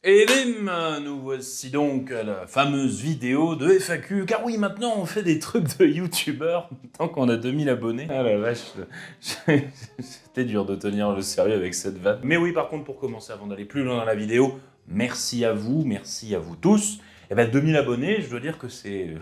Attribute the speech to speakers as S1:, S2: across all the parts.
S1: Et bim, nous voici donc à la fameuse vidéo de FAQ, car oui, maintenant on fait des trucs de youtubeurs tant qu'on a 2000 abonnés. Ah la vache, c'était dur de tenir le sérieux avec cette vanne. Mais oui, par contre, pour commencer, avant d'aller plus loin dans la vidéo, merci à vous tous. Et ben 2000 abonnés, je dois dire que c'est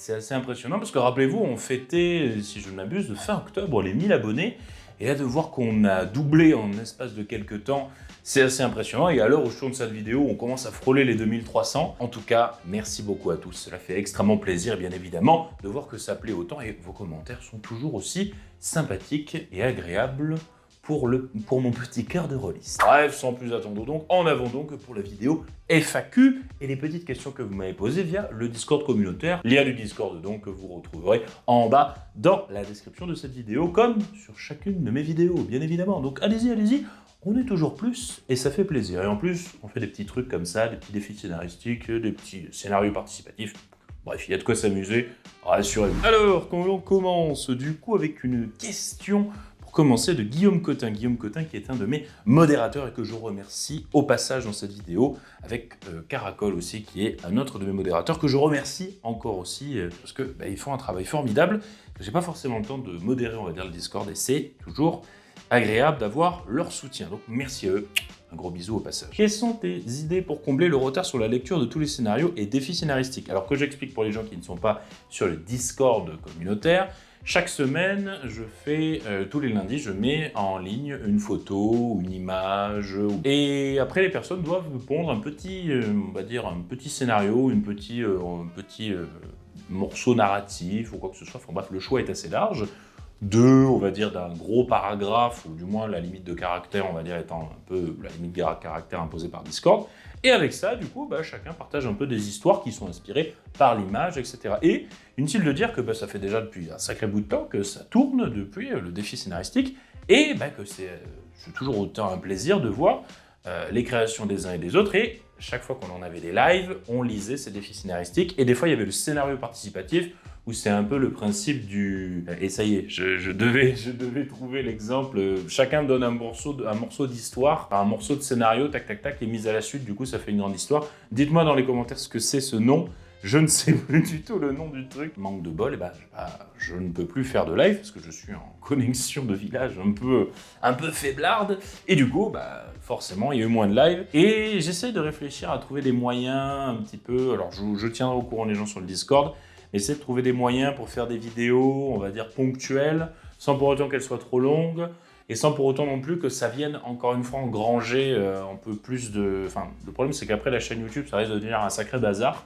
S1: assez impressionnant, parce que rappelez-vous, on fêtait, si je ne m'abuse, de fin octobre les 1000 abonnés. Et là, de voir qu'on a doublé en l'espace de quelques temps, c'est assez impressionnant. Et à l'heure où je tourne cette vidéo, on commence à frôler les 2300. En tout cas, merci beaucoup à tous. Cela fait extrêmement plaisir, bien évidemment, de voir que ça plaît autant. Et vos commentaires sont toujours aussi sympathiques et agréables pour mon petit cœur de rôliste. Bref, sans plus attendre donc, en avant donc pour la vidéo FAQ et les petites questions que vous m'avez posées via le Discord communautaire. Lien du Discord donc que vous retrouverez en bas dans la description de cette vidéo, comme sur chacune de mes vidéos, bien évidemment. Donc allez-y, on est toujours plus et ça fait plaisir. Et en plus, on fait des petits trucs comme ça, des petits défis scénaristiques, des petits scénarios participatifs. Bref, il y a de quoi s'amuser, rassurez-vous. Alors, quand on commence du coup avec une question commencer de Guillaume Cotin qui est un de mes modérateurs et que je remercie au passage dans cette vidéo, avec Caracol aussi qui est un autre de mes modérateurs que je remercie encore aussi parce que ils font un travail formidable. J'ai pas forcément le temps de modérer, on va dire, le Discord et c'est toujours agréable d'avoir leur soutien. Donc merci à eux. Un gros bisou au passage. Quelles sont tes idées pour combler le retard sur la lecture de tous les scénarios et défis scénaristiques? Alors que j'explique pour les gens qui ne sont pas sur le Discord communautaire, chaque semaine, je fais, tous les lundis, je mets en ligne une photo ou une image. Et après, les personnes doivent me pondre un petit, on va dire, un petit scénario, un petit morceau narratif ou quoi que ce soit. Enfin bref, le choix est assez large. On va dire, d'un gros paragraphe, ou du moins la limite de caractère, on va dire, étant un peu la limite de caractère imposée par Discord. Et avec ça, du coup, chacun partage un peu des histoires qui sont inspirées par l'image, etc. Et inutile de dire que ça fait déjà depuis un sacré bout de temps que ça tourne depuis le défi scénaristique, et que c'est toujours autant un plaisir de voir les créations des uns et des autres. Et chaque fois qu'on en avait des lives, on lisait ces défis scénaristiques, et des fois il y avait le scénario participatif, où c'est un peu le principe du... Et ça y est, je devais trouver l'exemple. Chacun donne un morceau d'histoire, un morceau de scénario, tac, tac, tac, et mis à la suite, du coup, ça fait une grande histoire. Dites-moi dans les commentaires ce que c'est ce nom. Je ne sais plus du tout le nom du truc. Manque de bol, je ne peux plus faire de live, parce que je suis en connexion de village un peu faiblarde. Et du coup, forcément, il y a eu moins de live. Et j'essaye de réfléchir à trouver des moyens un petit peu... Alors, je tiendrai au courant les gens sur le Discord, essayer de trouver des moyens pour faire des vidéos, on va dire, ponctuelles, sans pour autant qu'elles soient trop longues, et sans pour autant non plus que ça vienne, encore une fois, engranger un peu plus de... Enfin, le problème, c'est qu'après, la chaîne YouTube, ça risque de devenir un sacré bazar.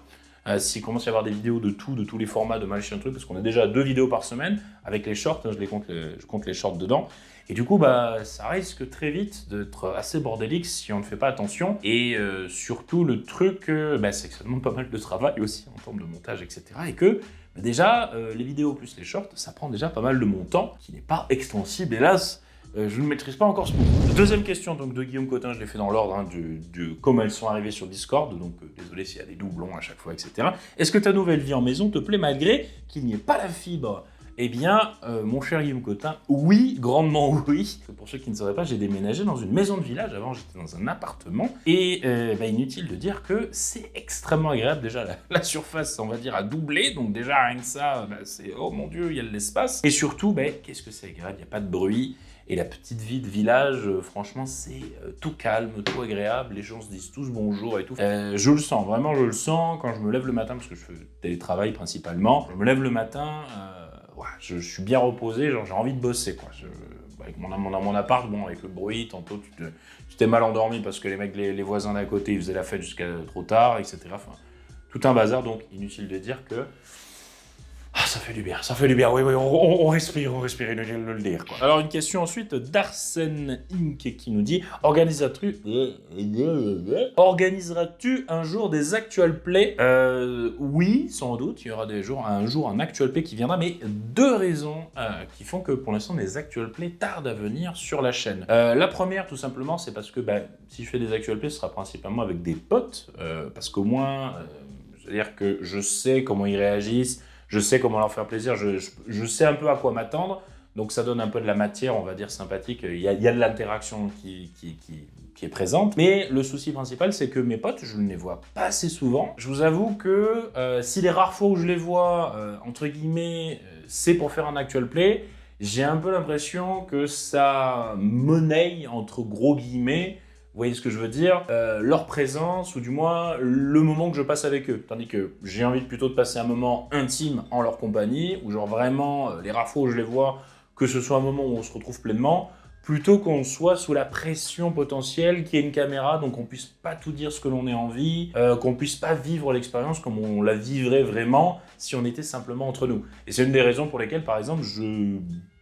S1: S'il commence à y avoir des vidéos de tous les formats, de machin truc, parce qu'on a déjà 2 vidéos par semaine, avec les shorts, je compte les shorts dedans, et du coup, ça risque très vite d'être assez bordélique si on ne fait pas attention. Et surtout, le truc, c'est que ça demande pas mal de travail aussi en termes de montage, etc. Et que déjà, les vidéos plus les shorts, ça prend déjà pas mal de mon temps, qui n'est pas extensible, hélas. Je ne maîtrise pas encore ce mot. Deuxième question donc, de Guillaume Cotin, je l'ai fait dans l'ordre de comment elles sont arrivées sur Discord, donc désolé s'il y a des doublons à chaque fois, etc. Est-ce que ta nouvelle vie en maison te plaît malgré qu'il n'y ait pas la fibre? Eh bien, mon cher Guillaume Cotin, oui, grandement oui. Pour ceux qui ne sauraient pas, j'ai déménagé dans une maison de village. Avant, j'étais dans un appartement. Et inutile de dire que c'est extrêmement agréable. Déjà, la surface, on va dire, a doublé. Donc déjà, rien que ça, c'est « Oh mon Dieu, il y a de l'espace ». Et surtout, qu'est-ce que c'est agréable, il n'y a pas de bruit. Et la petite vie de village, franchement, c'est tout calme, tout agréable. Les gens se disent tous bonjour et tout. Je le sens, vraiment, je le sens quand je me lève le matin, parce que je fais télétravail principalement. Je me lève le matin... je suis bien reposé, j'ai envie de bosser, quoi. Avec mon appart, avec le bruit, tantôt tu t'es mal endormi parce que les mecs, les voisins d'à côté, ils faisaient la fête jusqu'à trop tard, etc. Enfin, tout un bazar, donc inutile de dire que... ça fait du bien, oui, on respire, inutile de le dire, quoi. Alors, une question ensuite d'Arsène Inc. qui nous dit « Organiseras-tu un jour des actual plays ?» Oui, sans doute, il y aura un jour un actual play qui viendra, mais 2 raisons qui font que pour l'instant, les actual plays tardent à venir sur la chaîne. La première, tout simplement, c'est parce que si je fais des actual plays, ce sera principalement avec des potes, parce qu'au moins, c'est-à-dire que je sais comment ils réagissent, je sais comment leur faire plaisir, je sais un peu à quoi m'attendre, donc ça donne un peu de la matière, on va dire, sympathique. Il y a de l'interaction qui qui est présente. Mais le souci principal, c'est que mes potes, je ne les vois pas assez souvent. Je vous avoue que si les rares fois où je les vois, entre guillemets, c'est pour faire un actual play, j'ai un peu l'impression que ça monnaie, entre gros guillemets, vous voyez ce que je veux dire, leur présence, ou du moins le moment que je passe avec eux. Tandis que j'ai envie plutôt de passer un moment intime en leur compagnie, ou genre vraiment, les rares fois où je les vois, que ce soit un moment où on se retrouve pleinement, plutôt qu'on soit sous la pression potentielle qu'il y ait une caméra, donc on puisse pas tout dire ce que l'on ait envie, qu'on puisse pas vivre l'expérience comme on la vivrait vraiment si on était simplement entre nous. Et c'est une des raisons pour lesquelles, par exemple, je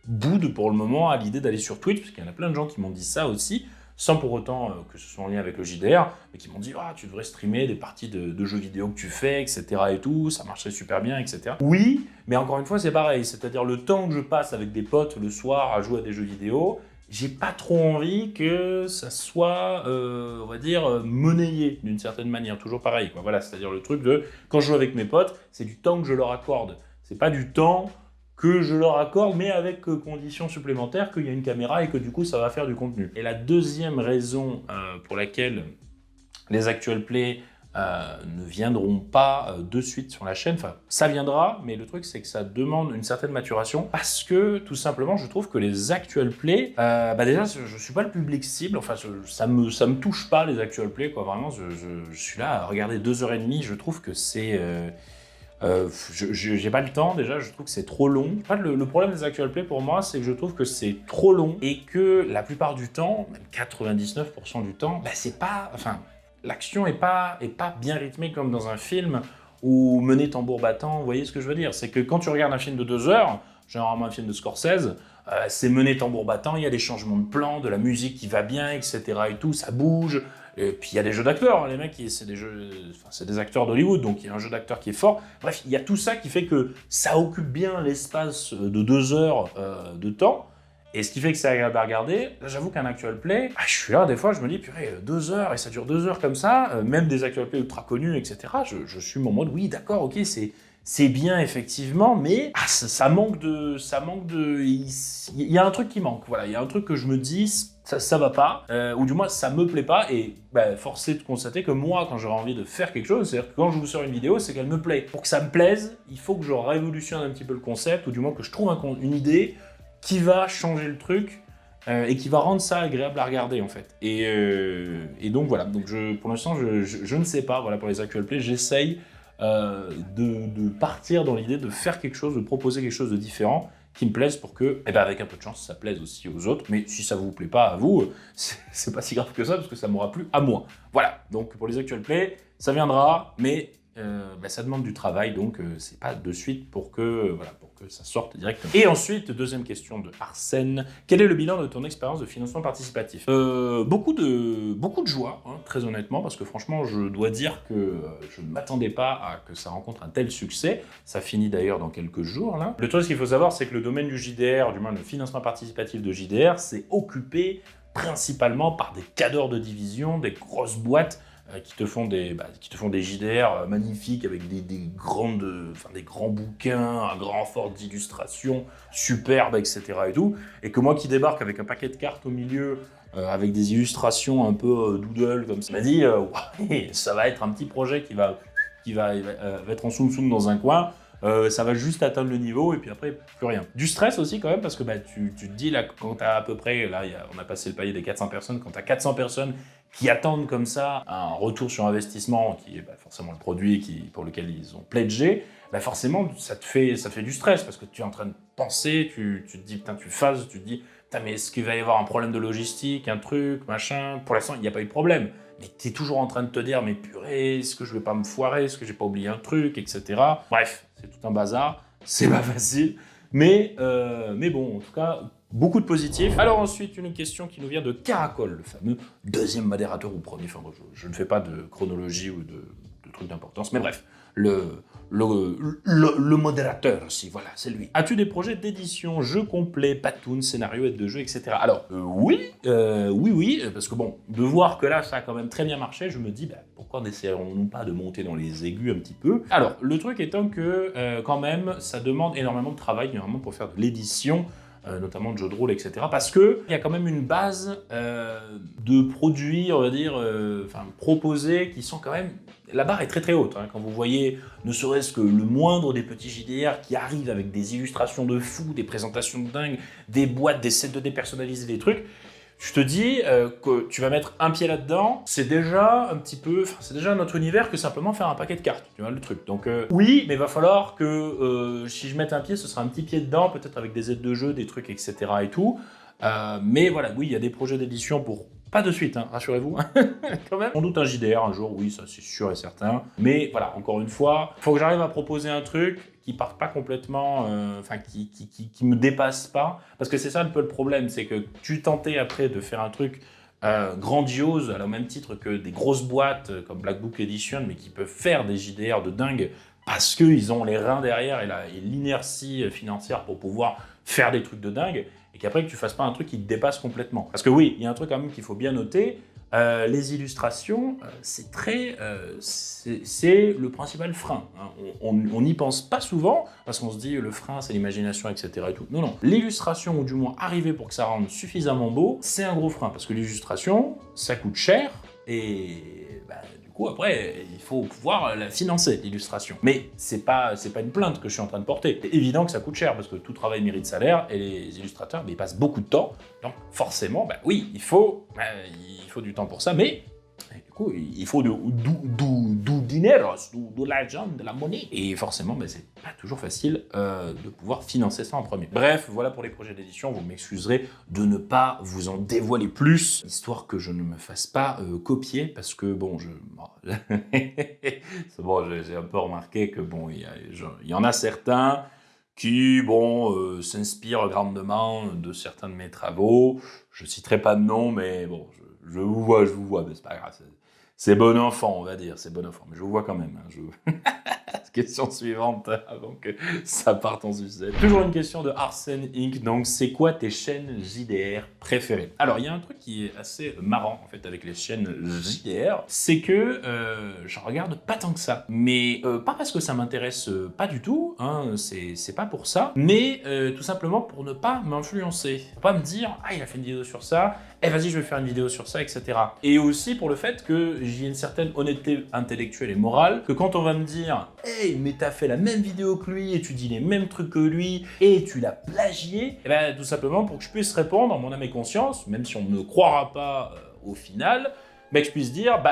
S1: boude pour le moment à l'idée d'aller sur Twitch, parce qu'il y en a plein de gens qui m'ont dit ça aussi, sans pour autant que ce soit en lien avec le JDR, mais qui m'ont dit « Ah, tu devrais streamer des parties de jeux vidéo que tu fais, etc. et tout, ça marcherait super bien, etc. » Oui, mais encore une fois, c'est pareil, c'est-à-dire le temps que je passe avec des potes le soir à jouer à des jeux vidéo, j'ai pas trop envie que ça soit, on va dire, monnayé d'une certaine manière, toujours pareil, quoi. Voilà, c'est-à-dire le truc de, quand je joue avec mes potes, c'est du temps que je leur accorde, c'est pas du temps que je leur accorde, mais avec conditions supplémentaires, qu'il y a une caméra et que du coup ça va faire du contenu. Et la deuxième raison pour laquelle les actual plays ne viendront pas de suite sur la chaîne, enfin ça viendra, mais le truc c'est que ça demande une certaine maturation, parce que tout simplement je trouve que les actual plays, déjà je suis pas le public cible, enfin ça me touche pas les actual plays, quoi, vraiment je suis là à regarder 2h30, je trouve que c'est... j'ai pas le temps, déjà, je trouve que c'est trop long. En fait, le problème des actual play pour moi, c'est que je trouve que c'est trop long et que la plupart du temps, même 99% du temps, c'est pas... Enfin, l'action est pas bien rythmée comme dans un film ou mené tambour battant, vous voyez ce que je veux dire? C'est que quand tu regardes un film de 2 heures, généralement un film de Scorsese, c'est mené tambour battant, il y a des changements de plan, de la musique qui va bien, etc. et tout, ça bouge. Et puis il y a des jeux d'acteurs, les mecs, c'est des acteurs d'Hollywood, donc il y a un jeu d'acteurs qui est fort. Bref, il y a tout ça qui fait que ça occupe bien l'espace de 2 heures de temps, et ce qui fait que c'est agréable à regarder. Là, j'avoue qu'un actual play, je suis là, des fois, je me dis, purée, 2 heures, et ça dure 2 heures comme ça, même des actual plays ultra connus, etc. Je suis en mode, oui, d'accord, ok, c'est bien effectivement, mais ça manque de... Il y a un truc qui manque, voilà, il y a un truc que je me dis, ça va pas, ou du moins ça me plaît pas, et force est de constater que moi, quand j'aurai envie de faire quelque chose, c'est-à-dire que quand je vous sors une vidéo, c'est qu'elle me plaît. Pour que ça me plaise, il faut que je révolutionne un petit peu le concept, ou du moins que je trouve une idée qui va changer le truc, et qui va rendre ça agréable à regarder en fait. Et donc voilà, donc pour l'instant je ne sais pas, voilà, pour les actual plays, j'essaye de partir dans l'idée de faire quelque chose, de proposer quelque chose de différent qui me plaise pour que, avec un peu de chance, ça plaise aussi aux autres. Mais si ça vous plaît pas à vous, c'est pas si grave que ça, parce que ça m'aura plu à moi. Voilà, donc pour les actual plays, ça viendra, mais ça demande du travail, donc c'est pas de suite pour que ça sorte directement. Et ensuite, deuxième question de Arsène, quel est le bilan de ton expérience de financement participatif? Beaucoup de joie, hein, très honnêtement, parce que franchement, je dois dire que je ne m'attendais pas à que ça rencontre un tel succès. Ça finit d'ailleurs dans quelques jours, là. Le truc, ce qu'il faut savoir, c'est que le domaine du JDR, du moins le financement participatif de JDR, c'est occupé principalement par des cadors de division, des grosses boîtes qui te font des JDR magnifiques avec des grands bouquins, un grand fort d'illustrations superbes, etc. et tout, et que moi qui débarque avec un paquet de cartes au milieu, avec des illustrations un peu doodle comme ça, m'a dit ouais, ça va être un petit projet qui va être en soum-soum dans un coin. Ça va juste atteindre le niveau et puis après plus rien. Du stress aussi quand même, parce que tu te dis là, quand t'as à peu près, là on a passé le palier des 400 personnes, quand t'as 400 personnes qui attendent comme ça un retour sur investissement qui est forcément le produit pour lequel ils ont pledgé, forcément ça te fait du stress, parce que tu es en train de penser, tu te dis putain, tu phases, tu te dis putain, mais est-ce qu'il va y avoir un problème de logistique, un truc, machin? Pour l'instant il n'y a pas eu de problème. Mais tu es toujours en train de te dire, mais purée, est-ce que je vais pas me foirer, est-ce que j'ai pas oublié un truc, etc. Bref, c'est tout un bazar, c'est pas facile, mais bon, en tout cas, beaucoup de positifs. Alors ensuite, une question qui nous vient de Caracol, le fameux deuxième modérateur ou premier, enfin je ne fais pas de chronologie ou de trucs d'importance, mais bref, le modérateur aussi, voilà, c'est lui. As-tu des projets d'édition, jeux complets, patoon, scénario, aide de jeu, etc. Alors, oui, parce que bon, de voir que là, ça a quand même très bien marché, je me dis, pourquoi n'essayerons-nous pas de monter dans les aigus un petit peu? Alors, le truc étant que, quand même, ça demande énormément de travail, généralement, pour faire de l'édition. notamment de jeux de rôle, etc. Parce qu'il y a quand même une base de produits, on va dire, proposés qui sont quand même... La barre est très très haute, hein. Quand vous voyez ne serait-ce que le moindre des petits JDR qui arrivent avec des illustrations de fou, des présentations de dingue, des boîtes, des sets 2D personnalisés, des trucs, je te dis que tu vas mettre un pied là-dedans, c'est déjà un petit peu, c'est déjà un autre univers que simplement faire un paquet de cartes, tu vois le truc. Donc oui, mais il va falloir que si je mette un pied, ce sera un petit pied dedans, peut-être avec des aides de jeu, des trucs, etc. et tout. Mais voilà, oui, il y a des projets d'édition pour... Pas de suite, hein, rassurez-vous, quand même. Sans doute un JDR un jour, oui, ça c'est sûr et certain. Mais voilà, encore une fois, il faut que j'arrive à proposer un truc qui parte pas complètement, qui me dépasse pas. Parce que c'est ça un peu le problème, c'est que tu tentais après de faire un truc grandiose, à la même titre que des grosses boîtes comme Black Book Edition, mais qui peuvent faire des JDR de dingue parce qu'ils ont les reins derrière et l'inertie financière pour pouvoir faire des trucs de dingue, et qu'après que tu fasses pas un truc qui te dépasse complètement. Parce que oui, il y a un truc quand même qu'il faut bien noter, les illustrations, c'est le principal frein, hein. On n'y pense pas souvent, parce qu'on se dit le frein c'est l'imagination, etc. et tout. Non, non, l'illustration, ou du moins arriver pour que ça rende suffisamment beau, c'est un gros frein, parce que l'illustration, ça coûte cher, et du coup après, il faut pouvoir la financer, l'illustration. Mais c'est pas une plainte que je suis en train de porter. C'est évident que ça coûte cher, parce que tout travail mérite salaire, et les illustrateurs, ils passent beaucoup de temps, donc forcément, oui, il faut du temps pour ça, mais du coup, il faut du dinero, de l'argent, de la monnaie. Et forcément, c'est pas toujours facile de pouvoir financer ça en premier. Bref, voilà pour les projets d'édition. Vous m'excuserez de ne pas vous en dévoiler plus, histoire que je ne me fasse pas copier, parce que j'ai un peu remarqué que il y en a certains qui, s'inspirent grandement de certains de mes travaux. Je citerai pas de nom, mais bon, je vous vois, mais c'est pas grave. C'est bon enfant, on va dire, c'est bon enfant. Mais je vous vois quand même. Question suivante, avant que ça parte en sucette. Toujours une question de Arsène Inc. Donc, c'est quoi tes chaînes JDR préférées? Alors, il y a un truc qui est assez marrant, en fait, avec les chaînes JDR, c'est que j'en regarde pas tant que ça. Mais pas parce que ça m'intéresse pas du tout, hein, c'est pas pour ça, mais tout simplement pour ne pas m'influencer. Pour pas me dire, il a fait une vidéo sur ça, vas-y, je vais faire une vidéo sur ça, etc. Et aussi pour le fait que j'ai une certaine honnêteté intellectuelle et morale, que quand on va me dire « Hey, mais t'as fait la même vidéo que lui, et tu dis les mêmes trucs que lui, et tu l'as plagié », tout simplement pour que je puisse répondre en mon âme et conscience, même si on ne me croira pas au final, que je puisse dire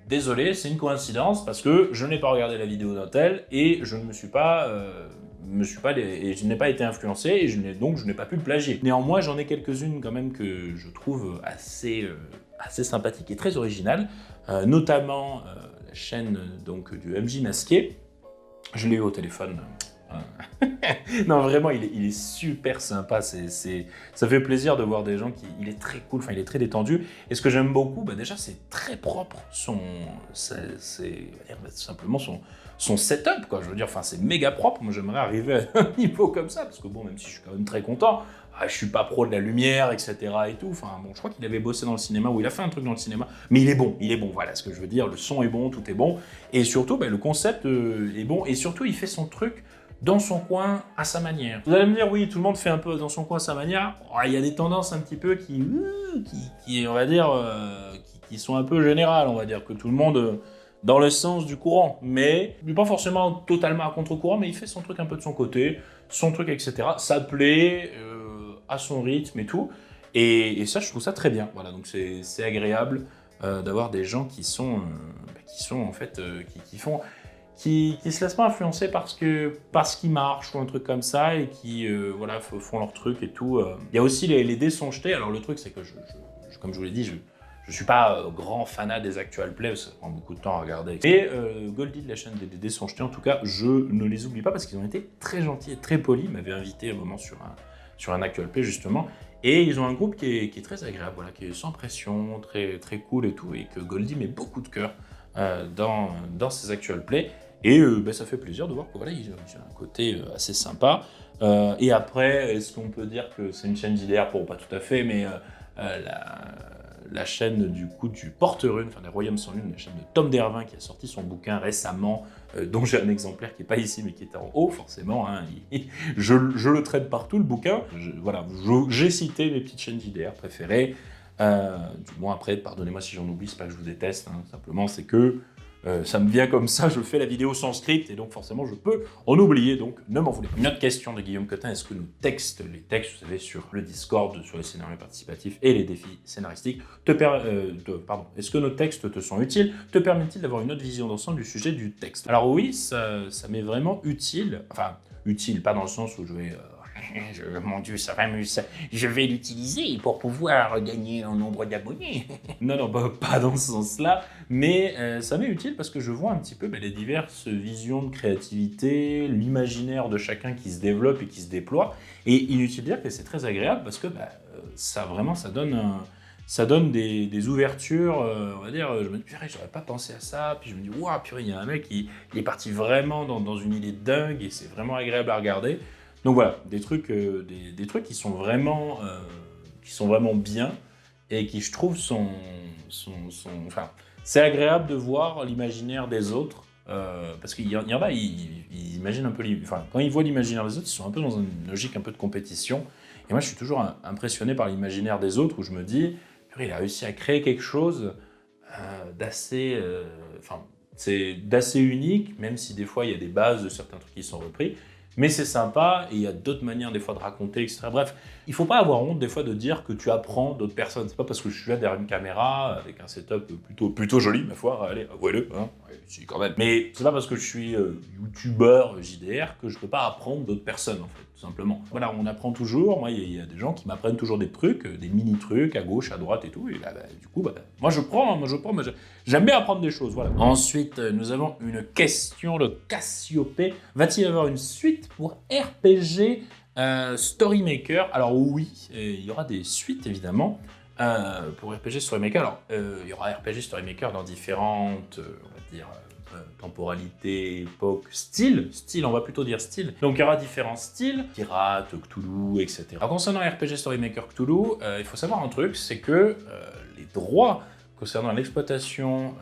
S1: désolé, c'est une coïncidence, parce que je n'ai pas regardé la vidéo d'un tel, et je n'ai pas été influencé, et donc je n'ai pas pu le plagier. Néanmoins, j'en ai quelques-unes quand même que je trouve assez sympathiques et très originales, notamment la chaîne du MJ Masqué. Je l'ai eu au téléphone. Non, vraiment, il est super sympa. Ça fait plaisir de voir des gens il est très cool, il est très détendu. Et ce que j'aime beaucoup, déjà, c'est très propre. C'est simplement son setup, quoi. Je veux dire, c'est méga propre. Moi, j'aimerais arriver à un niveau comme ça, parce que même si je suis quand même très content, je suis pas pro de la lumière, etc. et tout. Je crois qu'il avait bossé dans le cinéma, ou il a fait un truc dans le cinéma, mais il est bon, voilà ce que je veux dire. Le son est bon, tout est bon, et surtout, le concept est bon, et surtout, il fait son truc dans son coin, à sa manière. Vous allez me dire, oui, tout le monde fait un peu dans son coin, à sa manière. Il y a des tendances un petit peu qui on va dire, qui sont un peu générales, on va dire, que tout le monde dans le sens du courant, mais pas forcément totalement à contre-courant, mais il fait son truc un peu de son côté, son truc, etc. Ça plaît, à son rythme et tout, et ça, je trouve ça très bien. Voilà, donc c'est agréable d'avoir des gens qui sont en fait, qui se laissent pas influencer parce qu'ils marchent ou un truc comme ça, et qui font leur truc et tout. Il y a aussi les dés sont jetés. Alors le truc, c'est que comme je vous l'ai dit, je suis pas grand fanat des actual plays, ça prend beaucoup de temps à regarder. Et Goldie de la chaîne des dés sont jetés, en tout cas, je ne les oublie pas, parce qu'ils ont été très gentils et très polis. Ils m'avaient invité un moment sur un actual play justement, et ils ont un groupe qui est très agréable, qui est sans pression, très, très cool et tout, et que Goldie met beaucoup de cœur dans ses actual plays. Et ça fait plaisir de voir que ils ont un côté assez sympa. Et après, est-ce qu'on peut dire que c'est une chaîne JDR? Pas tout à fait, mais la chaîne du coup du Porte-Rune, enfin des Royaumes sans Lune, la chaîne de Tom Dervin qui a sorti son bouquin récemment, dont j'ai un exemplaire qui n'est pas ici mais qui est en haut forcément, hein. Je le traîne partout le bouquin. Voilà, j'ai cité mes petites chaînes JDR préférées, du moins après, pardonnez-moi si j'en oublie, c'est pas que je vous déteste, hein, simplement c'est que ça me vient comme ça, je fais la vidéo sans script et donc forcément je peux en oublier, donc ne m'en voulez pas. Une autre question de Guillaume Cotin, est-ce que nos textes, les textes, vous savez, sur le Discord, sur les scénarios participatifs et les défis scénaristiques, est-ce que nos textes te sont utiles? Te permettent-ils d'avoir une autre vision d'ensemble du sujet du texte? Alors oui, ça m'est vraiment utile, enfin utile, pas dans le sens où je vais... mon Dieu, ça m'amuse. Je vais l'utiliser pour pouvoir gagner un nombre d'abonnés. Non, pas dans ce sens-là. Mais ça m'est utile parce que je vois un petit peu les diverses visions de créativité, l'imaginaire de chacun qui se développe et qui se déploie. Et inutile de dire que c'est très agréable parce que ça donne des ouvertures, on va dire, je me dis, purée, j'aurais pas pensé à ça, puis je me dis, waouh, purée, il y a un mec qui est parti vraiment dans une idée de dingue et c'est vraiment agréable à regarder. Donc voilà, des trucs qui sont vraiment bien et qui, je trouve, enfin, c'est agréable de voir l'imaginaire des autres parce qu'il y en a, ils imaginent un peu, enfin, quand ils voient l'imaginaire des autres, ils sont un peu dans une logique un peu de compétition. Et moi, je suis toujours impressionné par l'imaginaire des autres où je me dis, il a réussi à créer quelque chose d'assez unique, même si des fois il y a des bases de certains trucs qui sont repris. Mais c'est sympa et il y a d'autres manières des fois de raconter, etc. Bref, il faut pas avoir honte des fois de dire que tu apprends d'autres personnes. C'est pas parce que je suis là derrière une caméra avec un setup plutôt joli, ma foi, allez, avouez-le, hein, ouais, si, quand même. Mais c'est pas parce que je suis youtubeur JDR que je peux pas apprendre d'autres personnes, en fait, tout simplement. Voilà, on apprend toujours. Moi, il y a des gens qui m'apprennent toujours des trucs, des mini-trucs à gauche, à droite et tout. Et là, du coup, moi je prends, j'aime bien apprendre des choses, voilà. Ensuite, nous avons une question de Cassiopée. Va-t-il y avoir une suite pour RPG Storymaker? Alors oui, il y aura des suites évidemment pour RPG Storymaker. Alors il y aura RPG Storymaker dans différentes, on va dire, temporalités, époques, styles, on va plutôt dire style. Donc il y aura différents styles, Pirates, Cthulhu, etc. Alors concernant RPG Storymaker Cthulhu, il faut savoir un truc, c'est que les droits concernant l'exploitation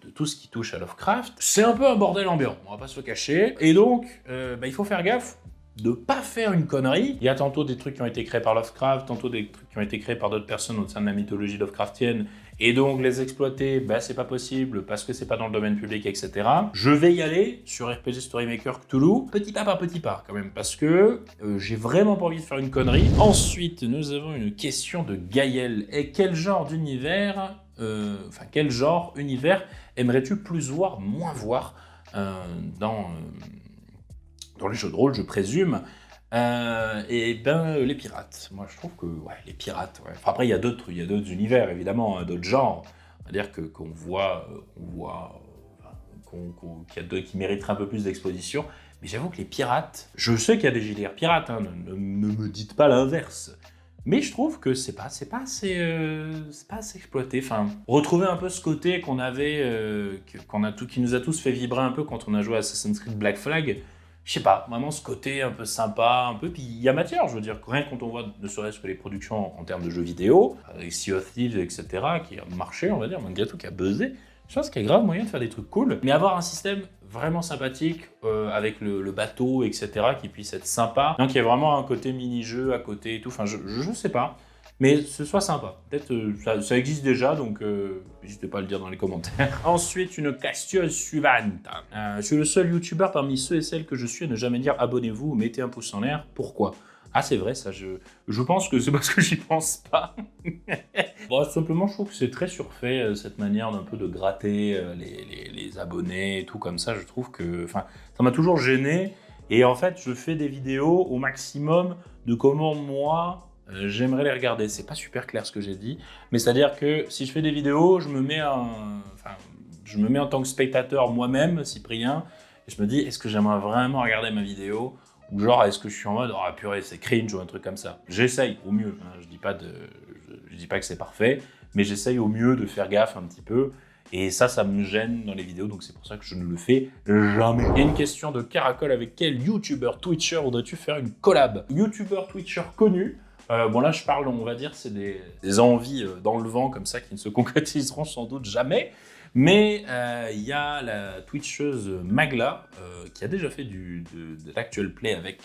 S1: de tout ce qui touche à Lovecraft, c'est un peu un bordel ambiant, on va pas se le cacher. Et donc, il faut faire gaffe de pas faire une connerie. Il y a tantôt des trucs qui ont été créés par Lovecraft, tantôt des trucs qui ont été créés par d'autres personnes au sein de la mythologie Lovecraftienne, et donc les exploiter, c'est pas possible parce que c'est pas dans le domaine public, etc. Je vais y aller sur RPG Storymaker Cthulhu, petit pas par petit pas quand même, parce que j'ai vraiment pas envie de faire une connerie. Ensuite, nous avons une question de Gaël. Et quel genre d'univers, aimerais-tu plus voir, moins voir dans les jeux de rôle, je présume? Les pirates. Moi, je trouve que les pirates. Ouais. Enfin, après, il y a d'autres univers, évidemment, hein, d'autres genres. C'est-à-dire qui mériteraient un peu plus d'exposition. Mais j'avoue que les pirates, je sais qu'il y a des JDR pirates, hein, ne me dites pas l'inverse. Mais je trouve que c'est pas assez exploité. Enfin, retrouver un peu ce côté qu'on avait, qui nous a tous fait vibrer un peu quand on a joué à Assassin's Creed Black Flag. Je sais pas, vraiment ce côté un peu sympa, un peu, puis il y a matière, je veux dire, rien quand on voit ne serait-ce que les productions en termes de jeux vidéo, avec Sea of Thieves, etc., qui a marché, on va dire, malgré tout, qui a buzzé, je pense qu'il y a grave moyen de faire des trucs cool, mais avoir un système vraiment sympathique, avec le bateau, etc., qui puisse être sympa, donc il y a vraiment un côté mini-jeu à côté et tout, enfin, je sais pas, mais ce soit sympa. Peut-être ça existe déjà, donc n'hésitez pas à le dire dans les commentaires. Ensuite, une question suivante. Je suis le seul youtubeur parmi ceux et celles que je suis à ne jamais dire abonnez-vous ou mettez un pouce en l'air. Pourquoi? Ah, c'est vrai, ça, je pense que c'est parce que j'y pense pas. Bon, simplement, je trouve que c'est très surfait, cette manière d'un peu de gratter les abonnés et tout comme ça. Je trouve que, enfin, ça m'a toujours gêné. Et en fait, je fais des vidéos au maximum de comment moi... j'aimerais les regarder. C'est pas super clair ce que j'ai dit, mais c'est-à-dire que si je fais des vidéos, je me mets en tant que spectateur moi-même, Cyprien, et je me dis, est-ce que j'aimerais vraiment regarder ma vidéo? Ou genre, est-ce que je suis en mode, oh purée, c'est cringe ou un truc comme ça? J'essaye au mieux, hein, je dis pas que c'est parfait, mais j'essaye au mieux de faire gaffe un petit peu, et ça me gêne dans les vidéos, donc c'est pour ça que je ne le fais jamais. Il y a une question de Caracol, avec quel youtubeur Twitcher voudrais-tu faire une collab? Youtubeur Twitcher connu. Bon là, je parle, on va dire, c'est des envies dans le vent comme ça qui ne se concrétiseront sans doute jamais. Mais il y a la Twitcheuse Magla qui a déjà fait de l'actual play avec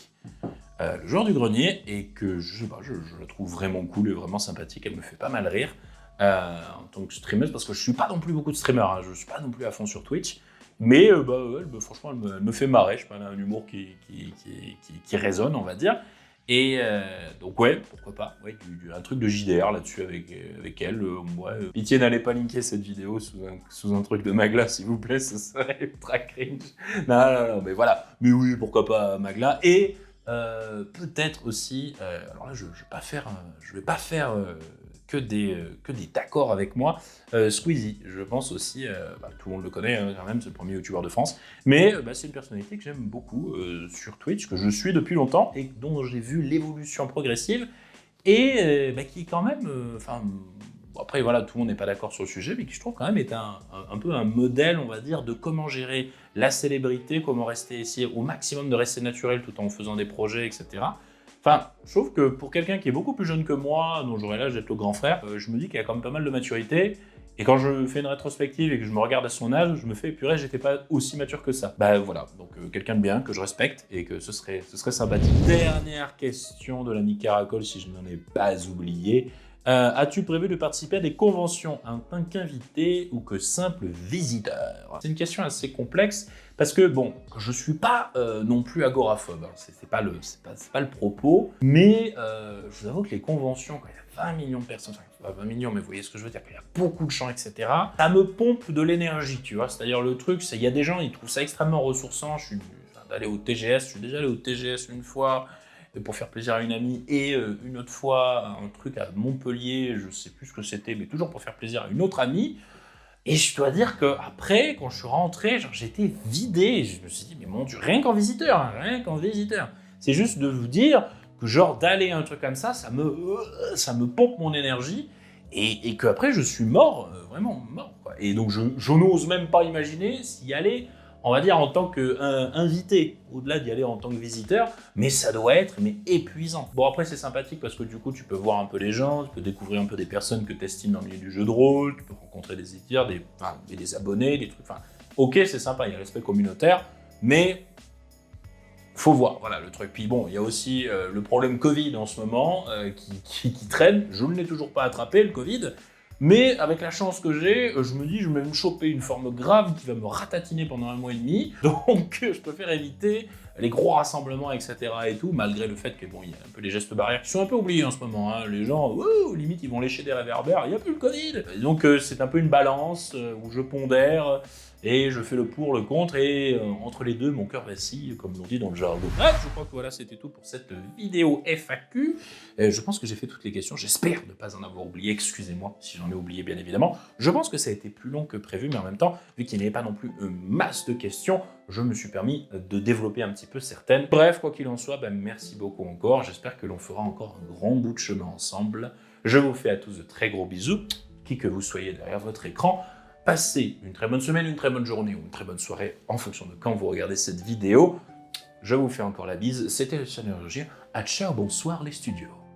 S1: le joueur du grenier et que je la trouve vraiment cool et vraiment sympathique. Elle me fait pas mal rire en tant que streameuse parce que je suis pas non plus beaucoup de streamers, hein, je suis pas non plus à fond sur Twitch. Mais franchement, elle me fait marrer. Je sais pas, elle a un humour qui résonne, on va dire. Et donc ouais, pourquoi pas, ouais, un truc de JDR là-dessus avec elle. Pitié, n'allez pas linker cette vidéo sous un truc de Magla, s'il vous plaît, ce serait ultra cringe. Non, mais voilà. Mais oui, pourquoi pas Magla. Et peut-être aussi, alors là, je vais pas faire que des d'accords avec moi. Squeezie, je pense aussi, tout le monde le connaît hein, quand même, c'est le premier youtubeur de France, mais c'est une personnalité que j'aime beaucoup sur Twitch, que je suis depuis longtemps et dont j'ai vu l'évolution progressive et qui quand même, après voilà, tout le monde n'est pas d'accord sur le sujet, mais qui je trouve quand même est un peu un modèle, on va dire, de comment gérer la célébrité, comment essayer au maximum de rester naturel tout en faisant des projets, etc. Enfin, je trouve que pour quelqu'un qui est beaucoup plus jeune que moi, dont j'aurais l'âge d'être le grand frère, je me dis qu'il y a quand même pas mal de maturité. Et quand je fais une rétrospective et que je me regarde à son âge, je me fais purée, j'étais pas aussi mature que ça. Voilà, donc quelqu'un de bien, que je respecte et que ce serait sympathique. Dernière question de l'ami Caracol, si je n'en ai pas oublié. As-tu prévu de participer à des conventions en tant qu'invité ou que simple visiteur? C'est une question assez complexe parce que bon, je suis pas non plus agoraphobe, hein. C'est pas le propos, mais je vous avoue que les conventions, quand il y a 20 millions de personnes, enfin pas 20 millions, mais vous voyez ce que je veux dire, quand il y a beaucoup de gens, etc., ça me pompe de l'énergie, tu vois. C'est-à-dire le truc, c'est il y a des gens, ils trouvent ça extrêmement ressourçant. D'aller au TGS, je suis déjà allé au TGS une fois pour faire plaisir à une amie, et une autre fois, un truc à Montpellier, je sais plus ce que c'était, mais toujours pour faire plaisir à une autre amie. Et je dois dire qu'après, quand je suis rentré, j'étais vidé. Je me suis dit, mais mon Dieu, rien qu'en visiteur, hein, rien qu'en visiteur. C'est juste de vous dire que genre d'aller à un truc comme ça me pompe mon énergie, et qu'après je suis mort, vraiment mort, quoi. Et donc je n'ose même pas imaginer s'y aller, on va dire, en tant qu'invité, au-delà d'y aller en tant que visiteur, mais ça doit être épuisant. Bon, après, c'est sympathique parce que du coup, tu peux voir un peu les gens, tu peux découvrir un peu des personnes que tu estimes dans le milieu du jeu de rôle, tu peux rencontrer des éditeurs, des abonnés, des trucs. Enfin, ok, c'est sympa, il y a l'aspect communautaire, mais faut voir, voilà le truc. Puis bon, il y a aussi le problème Covid en ce moment qui traîne. Je ne l'ai toujours pas attrapé, le Covid. Mais avec la chance que j'ai, je me dis, je vais me choper une forme grave qui va me ratatiner pendant 1 mois et demi. Donc, je préfère éviter les gros rassemblements, etc. et tout, malgré le fait que bon, il y a un peu les gestes barrières qui sont un peu oubliés en ce moment. Hein. Les gens, limite, ils vont lécher des réverbères, il n'y a plus le Covid. Et donc, c'est un peu une balance où je pondère et je fais le pour, le contre, et entre les deux, mon cœur vacille, comme l'on dit dans le jargon. Bref, je crois que voilà, c'était tout pour cette vidéo FAQ. Je pense que j'ai fait toutes les questions, j'espère ne pas en avoir oublié, excusez-moi si j'en ai oublié bien évidemment. Je pense que ça a été plus long que prévu, mais en même temps, vu qu'il n'y avait pas non plus une masse de questions, je me suis permis de développer un petit peu certaines. Bref, quoi qu'il en soit, merci beaucoup encore, j'espère que l'on fera encore un grand bout de chemin ensemble. Je vous fais à tous de très gros bisous, qui que vous soyez derrière votre écran. Passez une très bonne semaine, une très bonne journée ou une très bonne soirée en fonction de quand vous regardez cette vidéo. Je vous fais encore la bise, c'était le Channel. À ciao, bonsoir les studios.